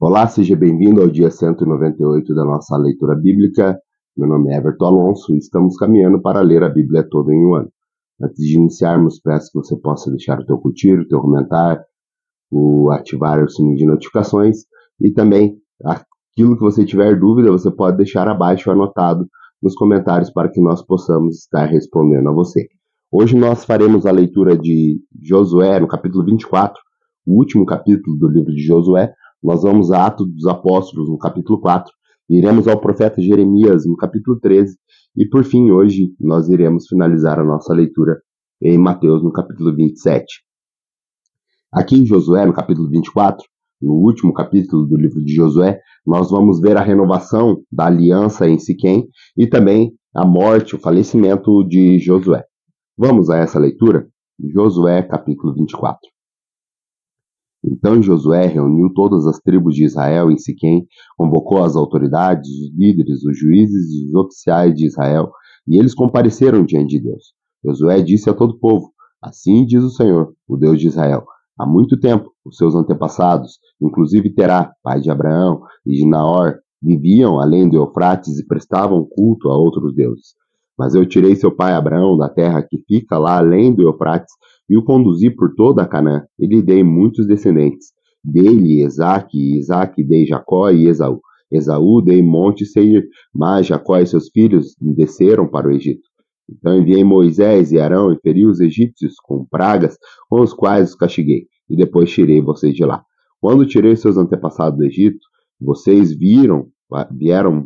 Olá, seja bem-vindo ao dia 198 da nossa leitura bíblica. Meu nome é Everton Alonso e estamos caminhando para ler a Bíblia toda em um ano. Antes de iniciarmos, peço que você possa deixar o teu curtir, o teu comentário, ativar o sininho de notificações e também aquilo que você tiver dúvida, você pode deixar abaixo anotado nos comentários para que nós possamos estar respondendo a você. Hoje nós faremos a leitura de Josué no capítulo 24, o último capítulo do livro de Josué. Nós vamos a Atos dos Apóstolos, no capítulo 4, iremos ao profeta Jeremias, no capítulo 13, e por fim, hoje, nós iremos finalizar a nossa leitura em Mateus, no capítulo 27. Aqui em Josué, no capítulo 24, no último capítulo do livro de Josué, nós vamos ver a renovação da aliança em Siquém e também a morte, o falecimento de Josué. Vamos a essa leitura? Josué, capítulo 24. Então Josué reuniu todas as tribos de Israel em Siquém, convocou as autoridades, os líderes, os juízes e os oficiais de Israel, e eles compareceram diante de Deus. Josué disse a todo o povo: Assim diz o Senhor, o Deus de Israel: há muito tempo, os seus antepassados, inclusive Terá, pai de Abraão, e de Naor, viviam além do Eufrates e prestavam culto a outros deuses. Mas eu tirei seu pai Abraão da terra que fica lá além do Eufrates e o conduzi por toda a Canaã, e lhe dei muitos descendentes. Dei-lhe Isaque dei Jacó e Esaú. Esaú dei Monte Seir, mas Jacó e seus filhos desceram para o Egito. Então enviei Moisés e Arão e feri os egípcios com pragas, com os quais os castiguei, e depois tirei vocês de lá. Quando tirei seus antepassados do Egito, vocês vieram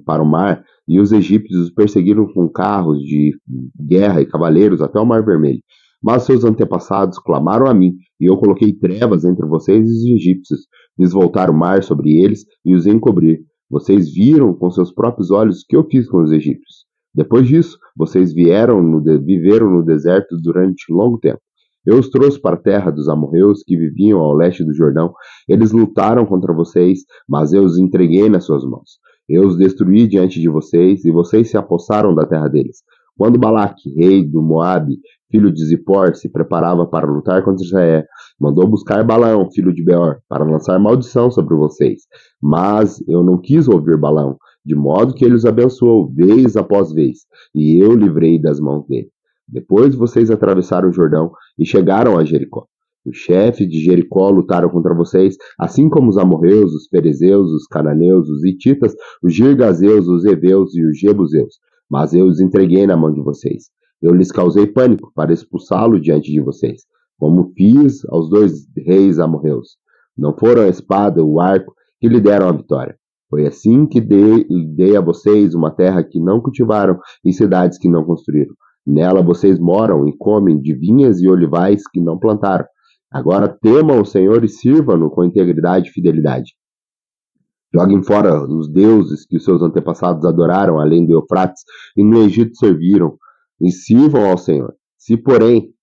para o mar, e os egípcios os perseguiram com carros de guerra e cavaleiros até o Mar Vermelho. Mas seus antepassados clamaram a mim, e eu coloquei trevas entre vocês e os egípcios, fiz voltar o mar sobre eles e os encobrir. Vocês viram com seus próprios olhos o que eu fiz com os egípcios. Depois disso, vocês viveram no deserto durante longo tempo. Eu os trouxe para a terra dos amorreus que viviam ao leste do Jordão. Eles lutaram contra vocês, mas eu os entreguei nas suas mãos. Eu os destruí diante de vocês, e vocês se apossaram da terra deles. Quando Balaque, rei do Moabe, filho de Zippor, se preparava para lutar contra Israel, mandou buscar Balaão, filho de Beor, para lançar maldição sobre vocês. Mas eu não quis ouvir Balaão, de modo que ele os abençoou vez após vez, e eu livrei das mãos dele. Depois vocês atravessaram o Jordão e chegaram a Jericó. Os chefes de Jericó lutaram contra vocês, assim como os amorreus, os perezeus, os cananeus, os hititas, os girgazeus, os heveus e os jebuseus. Mas eu os entreguei na mão de vocês. Eu lhes causei pânico para expulsá-lo diante de vocês, como fiz aos 2 reis amorreus. Não foram a espada ou o arco que lhe deram a vitória. Foi assim que dei a vocês uma terra que não cultivaram e cidades que não construíram. Nela vocês moram e comem de vinhas e olivais que não plantaram. Agora temam o Senhor e sirvam-no com integridade e fidelidade. Joguem fora os deuses que os seus antepassados adoraram além do Eufrates e no Egito serviram, e sirvam ao Senhor. Se porém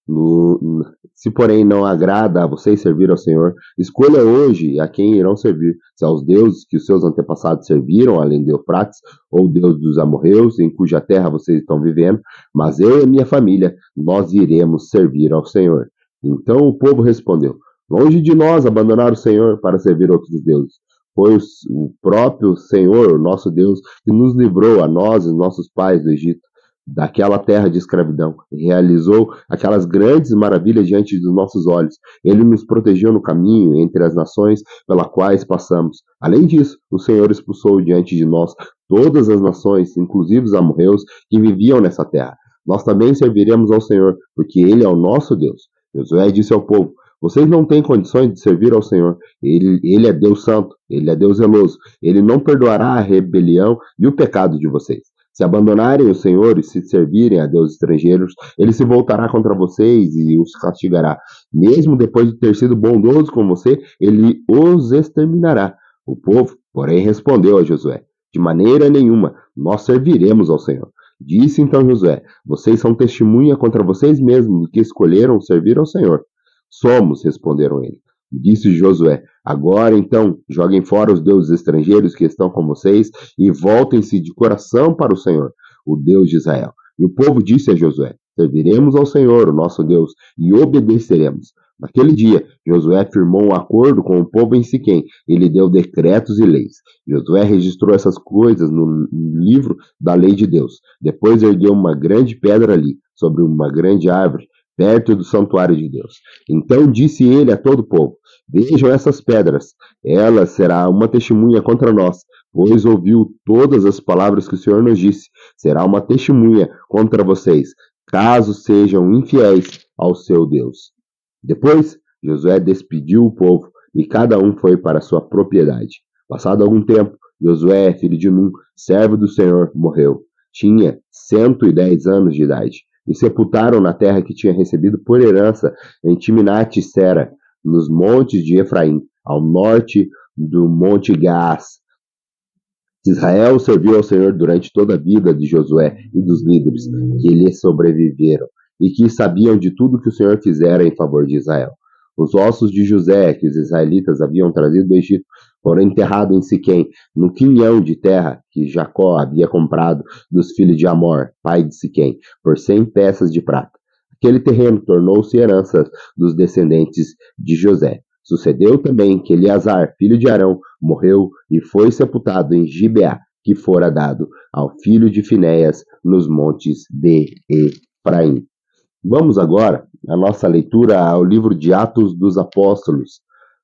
não agrada a vocês servir ao Senhor, escolha hoje a quem irão servir, se aos deuses que os seus antepassados serviram além do Eufrates, ou Deus dos amorreus, em cuja terra vocês estão vivendo, mas eu e minha família, nós iremos servir ao Senhor. Então o povo respondeu: longe de nós abandonar o Senhor para servir outros deuses. Foi o próprio Senhor, o nosso Deus, que nos livrou a nós e nossos pais do Egito, daquela terra de escravidão, e realizou aquelas grandes maravilhas diante dos nossos olhos. Ele nos protegeu no caminho entre as nações pelas quais passamos. Além disso, o Senhor expulsou diante de nós todas as nações, inclusive os amorreus, que viviam nessa terra. Nós também serviremos ao Senhor, porque Ele é o nosso Deus. Josué disse ao povo: vocês não têm condições de servir ao Senhor. Ele é Deus santo, Ele é Deus zeloso. Ele não perdoará a rebelião e o pecado de vocês. Se abandonarem o Senhor e se servirem a deuses estrangeiros, Ele se voltará contra vocês e os castigará. Mesmo depois de ter sido bondoso com você, Ele os exterminará. O povo, porém, respondeu a Josué: de maneira nenhuma, nós serviremos ao Senhor. Disse então Josué: vocês são testemunha contra vocês mesmos que escolheram servir ao Senhor. Somos, responderam eles. Disse Josué: agora então, joguem fora os deuses estrangeiros que estão com vocês e voltem-se de coração para o Senhor, o Deus de Israel. E o povo disse a Josué: serviremos ao Senhor, o nosso Deus, e obedeceremos. Naquele dia, Josué firmou um acordo com o povo em Siquém e lhe deu decretos e leis. Josué registrou essas coisas no livro da lei de Deus. Depois ergueu uma grande pedra ali, sobre uma grande árvore, perto do santuário de Deus. Então disse ele a todo o povo: Vejam essas pedras, ela será uma testemunha contra nós, pois ouviu todas as palavras que o Senhor nos disse. Será uma testemunha contra vocês, caso sejam infiéis ao seu Deus. Depois, Josué despediu o povo e cada um foi para sua propriedade. Passado algum tempo, Josué, filho de Num, servo do Senhor, morreu. Tinha 110 anos de idade. E sepultaram na terra que tinha recebido por herança em Timnat-Sera, nos montes de Efraim, ao norte do Monte Gaás. Israel serviu ao Senhor durante toda a vida de Josué e dos líderes que lhe sobreviveram e que sabiam de tudo que o Senhor fizera em favor de Israel. Os ossos de José, que os israelitas haviam trazido do Egito, foram enterrados em Siquém, no quinhão de terra que Jacó havia comprado dos filhos de Amor, pai de Siquém, por 100 peças de prata. Aquele terreno tornou-se herança dos descendentes de José. Sucedeu também que Eleazar, filho de Arão, morreu e foi sepultado em Gibeá, que fora dado ao filho de Finéias nos montes de Efraim. Vamos agora à nossa leitura ao livro de Atos dos Apóstolos.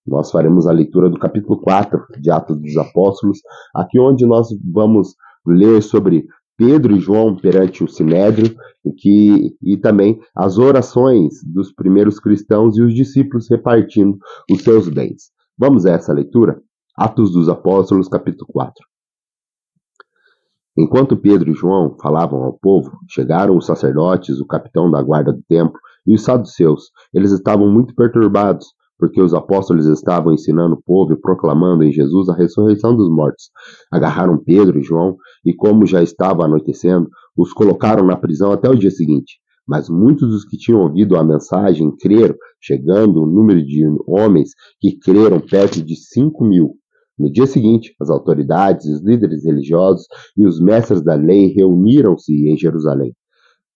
Nós faremos a leitura do capítulo 4 de Atos dos Apóstolos, aqui onde nós vamos ler sobre Pedro e João perante o Sinédrio e também as orações dos primeiros cristãos e os discípulos repartindo os seus bens. Vamos a essa leitura? Atos dos Apóstolos, capítulo 4. Enquanto Pedro e João falavam ao povo, chegaram os sacerdotes, o capitão da guarda do templo e os saduceus. Eles estavam muito perturbados, porque os apóstolos estavam ensinando o povo e proclamando em Jesus a ressurreição dos mortos. Agarraram Pedro e João e, como já estava anoitecendo, os colocaram na prisão até o dia seguinte. Mas muitos dos que tinham ouvido a mensagem creram, chegando o número de homens que creram perto de 5.000. No dia seguinte, as autoridades, os líderes religiosos e os mestres da lei reuniram-se em Jerusalém.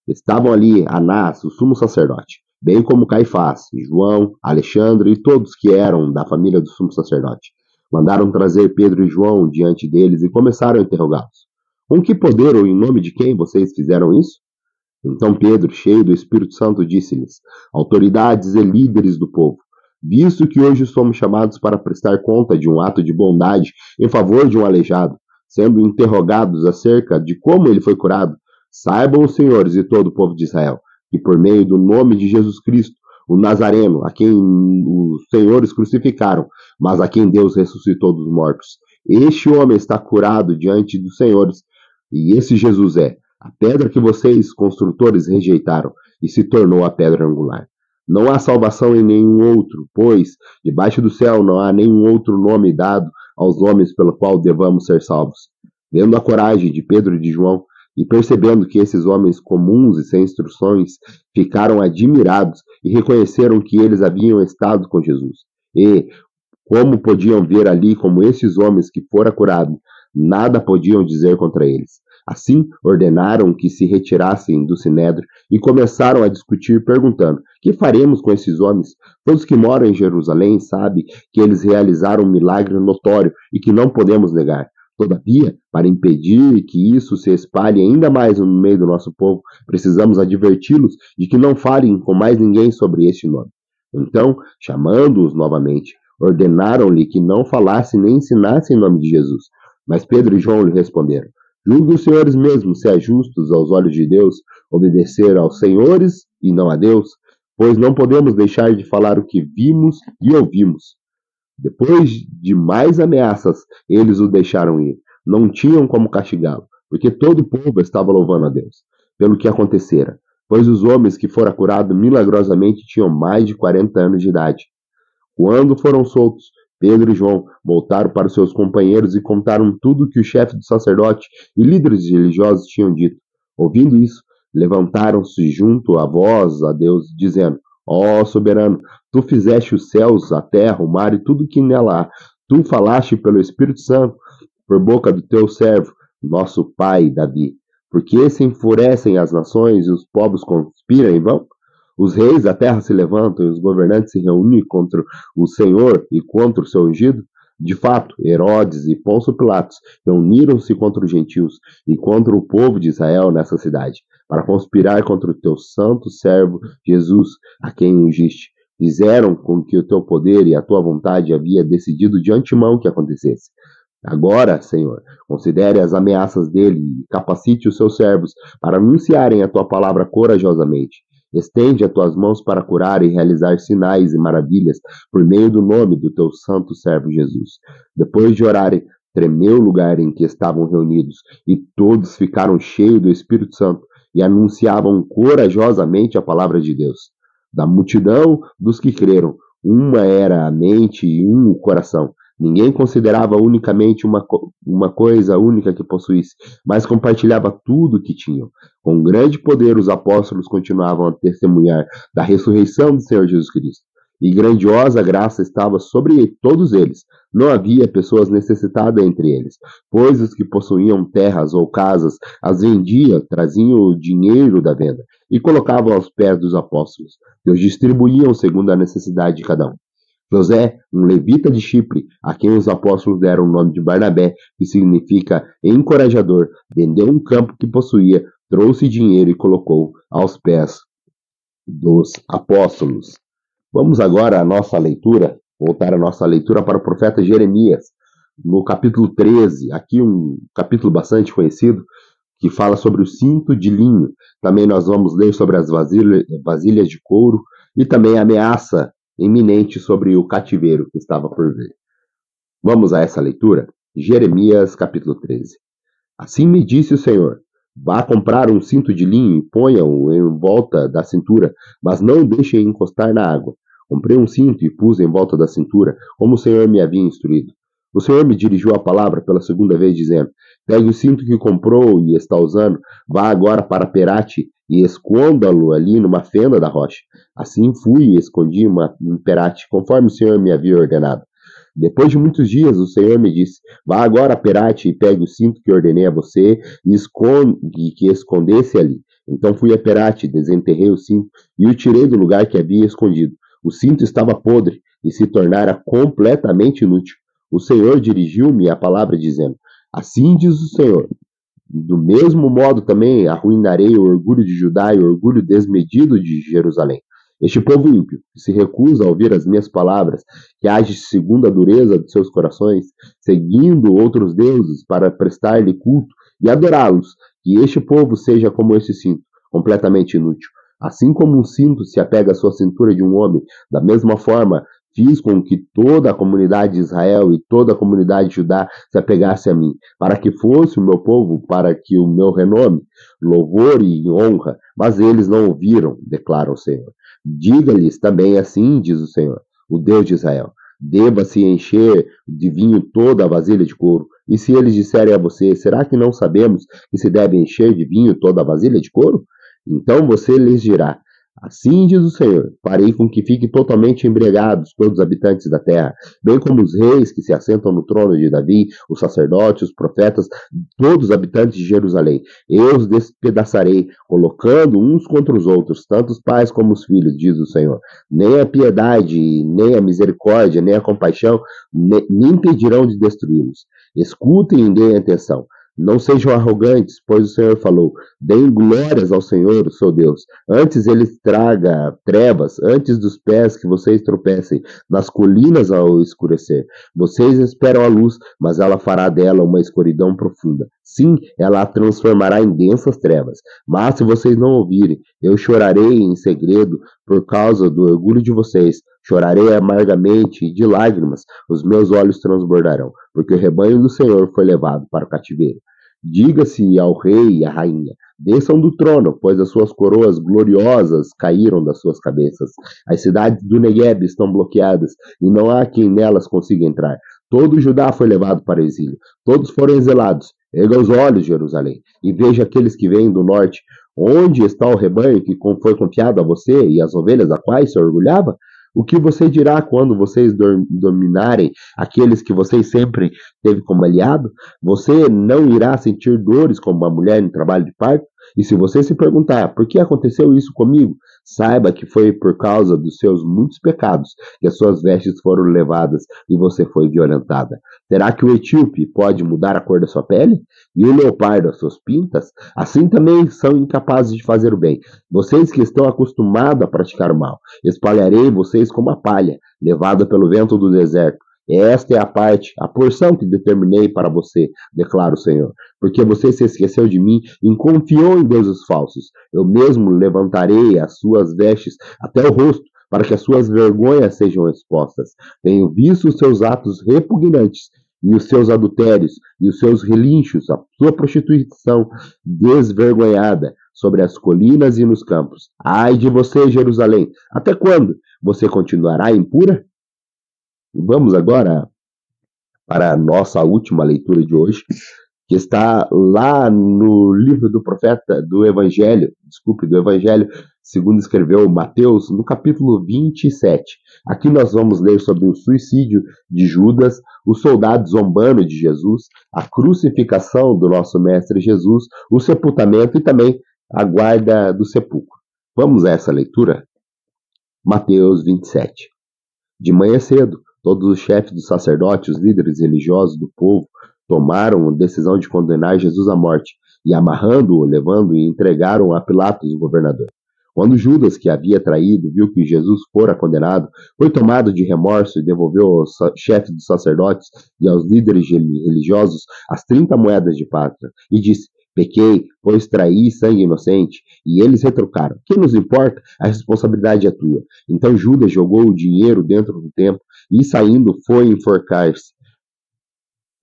Estavam ali Anás, o sumo sacerdote, bem como Caifás, João, Alexandre e todos que eram da família do sumo sacerdote. Mandaram trazer Pedro e João diante deles e começaram a interrogá-los. Com que poder ou em nome de quem vocês fizeram isso? Então Pedro, cheio do Espírito Santo, disse-lhes: Autoridades e líderes do povo, visto que hoje somos chamados para prestar conta de um ato de bondade em favor de um aleijado, sendo interrogados acerca de como ele foi curado, saibam os senhores e todo o povo de Israel, que por meio do nome de Jesus Cristo, o Nazareno, a quem os senhores crucificaram, mas a quem Deus ressuscitou dos mortos, este homem está curado diante dos senhores, e esse Jesus é a pedra que vocês, construtores, rejeitaram, e se tornou a pedra angular. Não há salvação em nenhum outro, pois debaixo do céu não há nenhum outro nome dado aos homens pelo qual devamos ser salvos. Vendo a coragem de Pedro e de João, e percebendo que esses homens comuns e sem instruções ficaram admirados e reconheceram que eles haviam estado com Jesus. E, como podiam ver ali como esses homens que fora curado, nada podiam dizer contra eles. Assim, ordenaram que se retirassem do Sinédrio e começaram a discutir, perguntando: que faremos com esses homens? Todos que moram em Jerusalém sabem que eles realizaram um milagre notório e que não podemos negar. Todavia, para impedir que isso se espalhe ainda mais no meio do nosso povo, precisamos adverti-los de que não falem com mais ninguém sobre este nome. Então, chamando-os novamente, ordenaram-lhe que não falasse nem ensinasse em nome de Jesus. Mas Pedro e João lhe responderam: Julgue os senhores mesmos se é justos aos olhos de Deus obedecer aos senhores e não a Deus, pois não podemos deixar de falar o que vimos e ouvimos. Depois de mais ameaças, eles o deixaram ir. Não tinham como castigá-lo, porque todo o povo estava louvando a Deus pelo que acontecera, pois os homens que foram curados milagrosamente tinham mais de 40 anos de idade. Quando foram soltos, Pedro e João voltaram para os seus companheiros e contaram tudo o que o chefe do sacerdote e líderes religiosos tinham dito. Ouvindo isso, levantaram-se junto a voz a Deus, dizendo: Ó soberano, tu fizeste os céus, a terra, o mar e tudo que nela há. Tu falaste pelo Espírito Santo, por boca do teu servo, nosso pai Davi. Porque se enfurecem as nações e os povos conspiram em vão? Os reis da terra se levantam e os governantes se reúnem contra o Senhor e contra o seu ungido? De fato, Herodes e Pôncio Pilatos reuniram-se contra os gentios e contra o povo de Israel nessa cidade, para conspirar contra o teu santo servo Jesus, a quem ungiste. Fizeram com que o teu poder e a tua vontade havia decidido de antemão que acontecesse. Agora, Senhor, considere as ameaças dele e capacite os seus servos para anunciarem a tua palavra corajosamente. Estende as tuas mãos para curar e realizar sinais e maravilhas por meio do nome do teu santo servo Jesus. Depois de orarem, tremeu o lugar em que estavam reunidos, e todos ficaram cheios do Espírito Santo e anunciavam corajosamente a palavra de Deus. Da multidão dos que creram, uma era a mente e um o coração. Ninguém considerava unicamente uma coisa única que possuísse, mas compartilhava tudo o que tinham. Com grande poder, os apóstolos continuavam a testemunhar da ressurreição do Senhor Jesus Cristo. E grandiosa graça estava sobre todos eles. Não havia pessoas necessitadas entre eles, pois os que possuíam terras ou casas as vendiam, traziam o dinheiro da venda e colocavam aos pés dos apóstolos, que os distribuíam segundo a necessidade de cada um. José, um levita de Chipre, a quem os apóstolos deram o nome de Barnabé, que significa encorajador, vendeu um campo que possuía, trouxe dinheiro e colocou aos pés dos apóstolos. Vamos agora à nossa leitura, voltar a nossa leitura para o profeta Jeremias, no capítulo 13, aqui um capítulo bastante conhecido, que fala sobre o cinto de linho. Também nós vamos ler sobre as vasilhas de couro e também a ameaça iminente sobre o cativeiro que estava por vir. Vamos a essa leitura? Jeremias capítulo 13. Assim me disse o Senhor: vá comprar um cinto de linho e ponha-o em volta da cintura, mas não o deixe encostar na água. Comprei um cinto e pus em volta da cintura, como o Senhor me havia instruído. O Senhor me dirigiu a palavra pela segunda vez, dizendo: pegue o cinto que comprou e está usando, vá agora para Perate e esconda-lo ali numa fenda da rocha. Assim fui e escondi um Perate, conforme o Senhor me havia ordenado. Depois de muitos dias, o Senhor me disse: vá agora a Perate e pegue o cinto que ordenei a você e que escondesse ali. Então fui a Perate, desenterrei o cinto e o tirei do lugar que havia escondido. O cinto estava podre e se tornara completamente inútil. O Senhor dirigiu-me a palavra dizendo: assim diz o Senhor, do mesmo modo também arruinarei o orgulho de Judá e o orgulho desmedido de Jerusalém. Este povo ímpio, que se recusa a ouvir as minhas palavras, que age segundo a dureza de seus corações, seguindo outros deuses para prestar-lhe culto e adorá-los, que este povo seja como esse cinto, completamente inútil. Assim como um cinto se apega à sua cintura de um homem, da mesma forma fiz com que toda a comunidade de Israel e toda a comunidade de Judá se apegasse a mim, para que fosse o meu povo, para que o meu renome, louvor e honra, mas eles não ouviram, declara o Senhor. Diga-lhes também assim, diz o Senhor, o Deus de Israel: deva-se encher de vinho toda a vasilha de couro. E se eles disserem a você: será que não sabemos que se deve encher de vinho toda a vasilha de couro? Então você lhes dirá: assim diz o Senhor, farei com que fiquem totalmente embriagados todos os habitantes da terra, bem como os reis que se assentam no trono de Davi, os sacerdotes, os profetas, todos os habitantes de Jerusalém. Eu os despedaçarei, colocando uns contra os outros, tanto os pais como os filhos, diz o Senhor. Nem a piedade, nem a misericórdia, nem a compaixão me impedirão de destruí-los. Escutem e deem atenção. Não sejam arrogantes, pois o Senhor falou: deem glórias ao Senhor, o seu Deus. Antes ele traga trevas, antes dos pés que vocês tropecem, nas colinas ao escurecer. Vocês esperam a luz, mas ela fará dela uma escuridão profunda. Sim, ela a transformará em densas trevas. Mas se vocês não ouvirem, eu chorarei em segredo por causa do orgulho de vocês. Chorarei amargamente e de lágrimas os meus olhos transbordarão, porque o rebanho do Senhor foi levado para o cativeiro. Diga-se ao rei e à rainha: desçam do trono, pois as suas coroas gloriosas caíram das suas cabeças. As cidades do Negueb estão bloqueadas, e não há quem nelas consiga entrar. Todo Judá foi levado para o exílio, todos foram exilados. Erga os olhos, Jerusalém, e veja aqueles que vêm do norte. Onde está o rebanho que foi confiado a você e as ovelhas a quais se orgulhava? O que você dirá quando vocês dominarem aqueles que vocês sempre teve como aliado? Você não irá sentir dores como uma mulher em trabalho de parto? E se você se perguntar: por que aconteceu isso comigo? Saiba que foi por causa dos seus muitos pecados que as suas vestes foram levadas e você foi violentada. Será que o etíope pode mudar a cor da sua pele? E o leopardo as suas pintas? Assim também são incapazes de fazer o bem. Vocês que estão acostumados a praticar o mal, espalharei vocês como a palha, levada pelo vento do deserto. Esta é a parte, a porção que determinei para você, declara o Senhor. Porque você se esqueceu de mim e confiou em deuses falsos. Eu mesmo levantarei as suas vestes até o rosto, para que as suas vergonhas sejam expostas. Tenho visto os seus atos repugnantes, e os seus adultérios, e os seus relinchos, a sua prostituição desvergonhada sobre as colinas e nos campos. Ai de você, Jerusalém! Até quando você continuará impura? Vamos agora para a nossa última leitura de hoje, que está lá no livro do do Evangelho segundo escreveu Mateus, no capítulo 27. Aqui nós vamos ler sobre o suicídio de Judas, os soldados zombando de Jesus, a crucificação do nosso Mestre Jesus, o sepultamento e também a guarda do sepulcro. Vamos a essa leitura? Mateus 27. De manhã cedo, todos os chefes dos sacerdotes, os líderes religiosos do povo, tomaram a decisão de condenar Jesus à morte, e amarrando-o, levando e entregaram a Pilatos, o governador. Quando Judas, que havia traído, viu que Jesus fora condenado, foi tomado de remorso e devolveu aos chefes dos sacerdotes e aos líderes religiosos as 30 moedas de prata, e disse: pequei, pois traí sangue inocente. E eles retrucaram: que nos importa? A responsabilidade é tua. Então Judas jogou o dinheiro dentro do templo e, saindo, foi enforcar-se.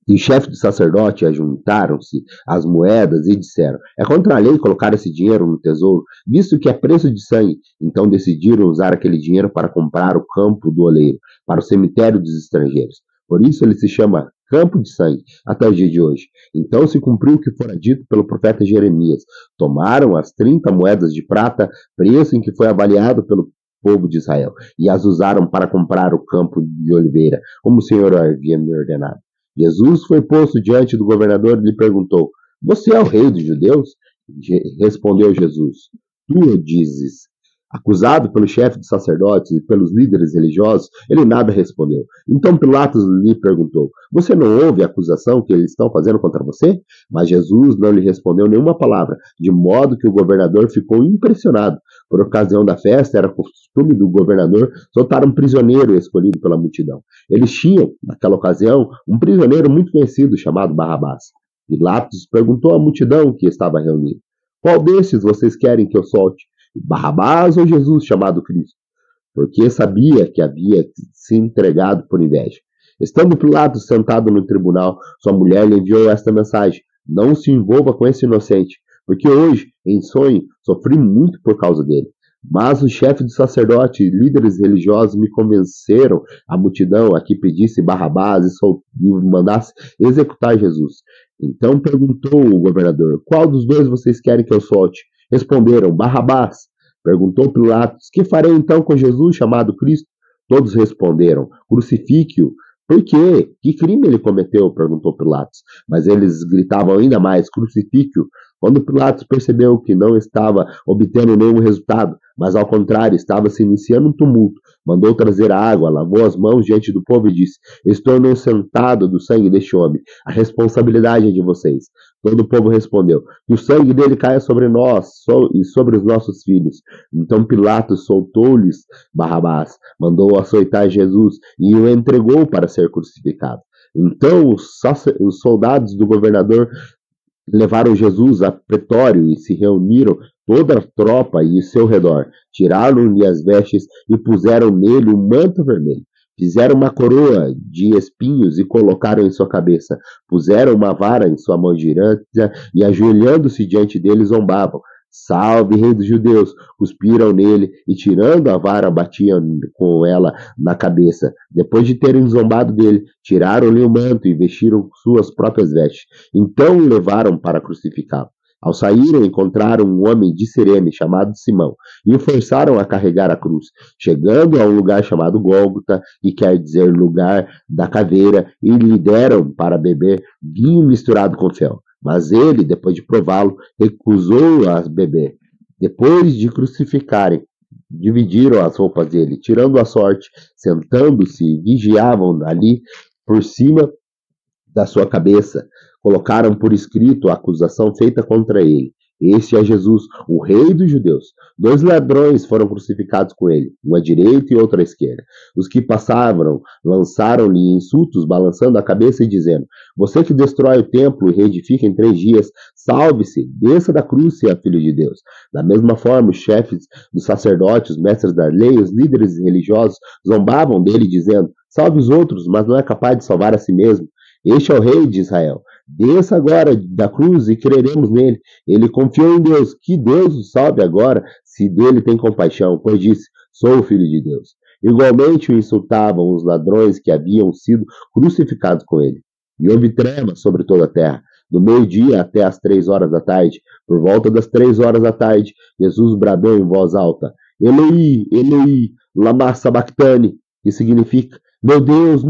E os chefes do sacerdote ajuntaram-se às moedas e disseram: é contra a lei colocar esse dinheiro no tesouro, visto que é preço de sangue. Então decidiram usar aquele dinheiro para comprar o campo do oleiro, para o cemitério dos estrangeiros. Por isso ele se chama Campo de Sangue, até o dia de hoje. Então se cumpriu o que fora dito pelo profeta Jeremias. Tomaram as 30 moedas de prata, preço em que foi avaliado pelo povo de Israel, e as usaram para comprar o campo de oliveira, como o Senhor havia me ordenado. Jesus foi posto diante do governador e lhe perguntou: você é o rei dos judeus? Respondeu Jesus: tu o dizes. Acusado pelo chefe dos sacerdotes e pelos líderes religiosos, ele nada respondeu. Então Pilatos lhe perguntou: você não ouve a acusação que eles estão fazendo contra você? Mas Jesus não lhe respondeu nenhuma palavra, de modo que o governador ficou impressionado. Por ocasião da festa, era costume do governador soltar um prisioneiro escolhido pela multidão. Eles tinham, naquela ocasião, um prisioneiro muito conhecido chamado Barrabás. Pilatos perguntou à multidão que estava reunida: qual desses vocês querem que eu solte? Barrabás ou Jesus, chamado Cristo? Porque sabia que havia se entregado por inveja. Estando Pilatos sentado no tribunal, sua mulher lhe enviou esta mensagem: não se envolva com esse inocente, porque hoje, em sonho, sofri muito por causa dele. Mas os chefes dos sacerdotes e líderes religiosos me convenceram a multidão a que pedisse Barrabás e mandasse executar Jesus. Então perguntou o governador: qual dos dois vocês querem que eu solte? Responderam: Barrabás. Perguntou Pilatos: que farei então com Jesus, chamado Cristo? Todos responderam: crucifique-o. Por quê? Que crime ele cometeu? Perguntou Pilatos. Mas eles gritavam ainda mais: crucifique-o. Quando Pilatos percebeu que não estava obtendo nenhum resultado, mas ao contrário, estava se iniciando um tumulto, mandou trazer água, lavou as mãos diante do povo e disse: estou inocentado do sangue deste homem, a responsabilidade é de vocês. Todo o povo respondeu: que o sangue dele caia sobre nós e sobre os nossos filhos. Então Pilatos soltou-lhes Barrabás, mandou açoitar Jesus e o entregou para ser crucificado. Então os soldados do governador levaram Jesus a pretório e se reuniram toda a tropa e seu redor. Tiraram-lhe as vestes e puseram nele um manto vermelho. Fizeram uma coroa de espinhos e colocaram em sua cabeça. Puseram uma vara em sua mão direita e, ajoelhando-se diante dele, zombavam: salve, rei dos judeus! Cuspiram nele e, tirando a vara, batiam com ela na cabeça. Depois de terem zombado dele, tiraram-lhe o manto e vestiram suas próprias vestes. Então o levaram para crucificá-lo. Ao saírem, encontraram um homem de Cirene, chamado Simão, e o forçaram a carregar a cruz, chegando a um lugar chamado Gólgota, que quer dizer lugar da caveira, e lhe deram para beber vinho misturado com fel. Mas ele, depois de prová-lo, recusou a beber. Depois de crucificarem, dividiram as roupas dele, tirando a sorte, sentando-se, vigiavam ali por cima da sua cabeça. Colocaram por escrito a acusação feita contra ele. Este é Jesus, o rei dos judeus. 2 ladrões foram crucificados com ele, um à direita e outro à esquerda. Os que passavam lançaram-lhe insultos, balançando a cabeça e dizendo: Você que destrói o templo e reedifica em 3 dias, salve-se, desça da cruz, se é filho de Deus. Da mesma forma, os chefes dos sacerdotes, os mestres da lei, os líderes religiosos zombavam dele, dizendo: Salve os outros, mas não é capaz de salvar a si mesmo. Este é o rei de Israel. Desça agora da cruz e creremos nele. Ele confiou em Deus. Que Deus o salve agora, se dele tem compaixão, pois disse: Sou o filho de Deus. Igualmente o insultavam os ladrões que haviam sido crucificados com ele. E houve trevas sobre toda a terra, do meio-dia até as 3 horas da tarde. Por volta das 3 horas da tarde, Jesus bradou em voz alta: Eloi, Eloi, lama sabachthani, que significa: meu Deus,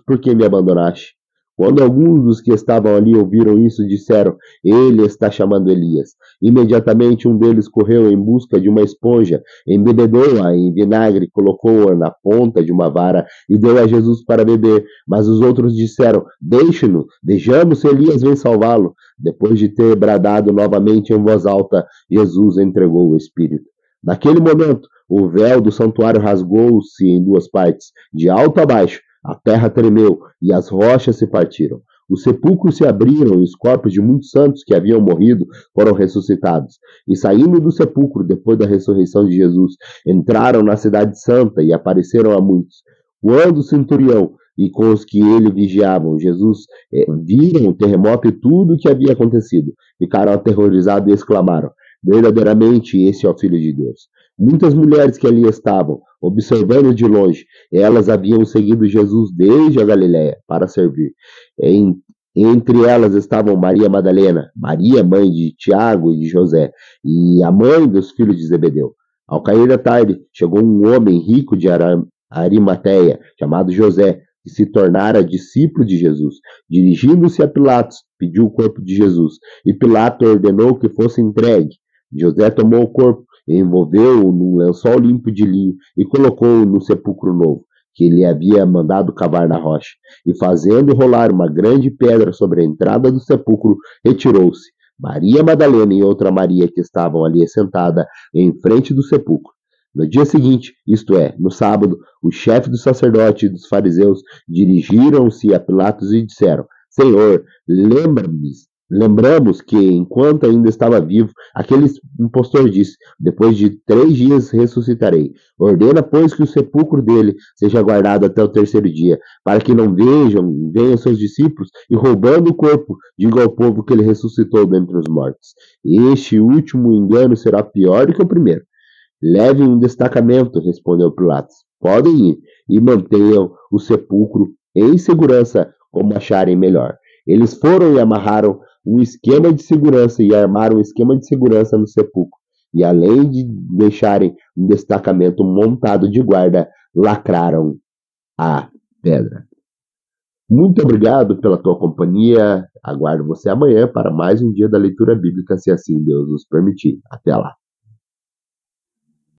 por que me abandonaste? Quando alguns dos que estavam ali ouviram isso, disseram: Ele está chamando Elias. Imediatamente um deles correu em busca de uma esponja, embebedou-a em vinagre, colocou-a na ponta de uma vara e deu a Jesus para beber. Mas os outros disseram: Deixe-no, vejamos se Elias vem salvá-lo. Depois de ter bradado novamente em voz alta, Jesus entregou o Espírito. Naquele momento, o véu do santuário rasgou-se em 2 partes, de alto a baixo. A terra tremeu e as rochas se partiram. Os sepulcros se abriram e os corpos de muitos santos que haviam morrido foram ressuscitados. E saindo do sepulcro, depois da ressurreição de Jesus, entraram na cidade santa e apareceram a muitos. Quando o centurião e com os que ele vigiavam, viram o terremoto e tudo o que havia acontecido, ficaram aterrorizados e exclamaram: Verdadeiramente, esse é o Filho de Deus. Muitas mulheres que ali estavam, observando de longe, elas haviam seguido Jesus desde a Galiléia para servir. Entre elas estavam Maria Madalena, Maria, mãe de Tiago e de José, e a mãe dos filhos de Zebedeu. Ao cair da tarde, chegou um homem rico de Arimateia, chamado José, que se tornara discípulo de Jesus. Dirigindo-se a Pilatos, pediu o corpo de Jesus, e Pilatos ordenou que fosse entregue. José tomou o corpo, envolveu-o num lençol limpo de linho e colocou-o no sepulcro novo, que ele havia mandado cavar na rocha. E fazendo rolar uma grande pedra sobre a entrada do sepulcro, retirou-se. Maria Madalena e outra Maria que estavam ali sentada em frente do sepulcro. No dia seguinte, isto é, no sábado, o chefe dos sacerdotes e dos fariseus dirigiram-se a Pilatos e disseram: Senhor, lembramos que, enquanto ainda estava vivo, aquele impostor disse: Depois de 3 dias ressuscitarei. Ordena, pois, que o sepulcro dele seja guardado até o 3º dia, para que não venham seus discípulos e, roubando o corpo, digam ao povo que ele ressuscitou dentre os mortos. Este último engano será pior do que o primeiro. Levem um destacamento, respondeu Pilatos. Podem ir e mantenham o sepulcro em segurança, como acharem melhor. Eles foram e amarraram um esquema de segurança e armaram um esquema de segurança no sepulcro. E além de deixarem um destacamento montado de guarda, lacraram a pedra. Muito obrigado pela tua companhia. Aguardo você amanhã para mais um dia da leitura bíblica, se assim Deus nos permitir. Até lá.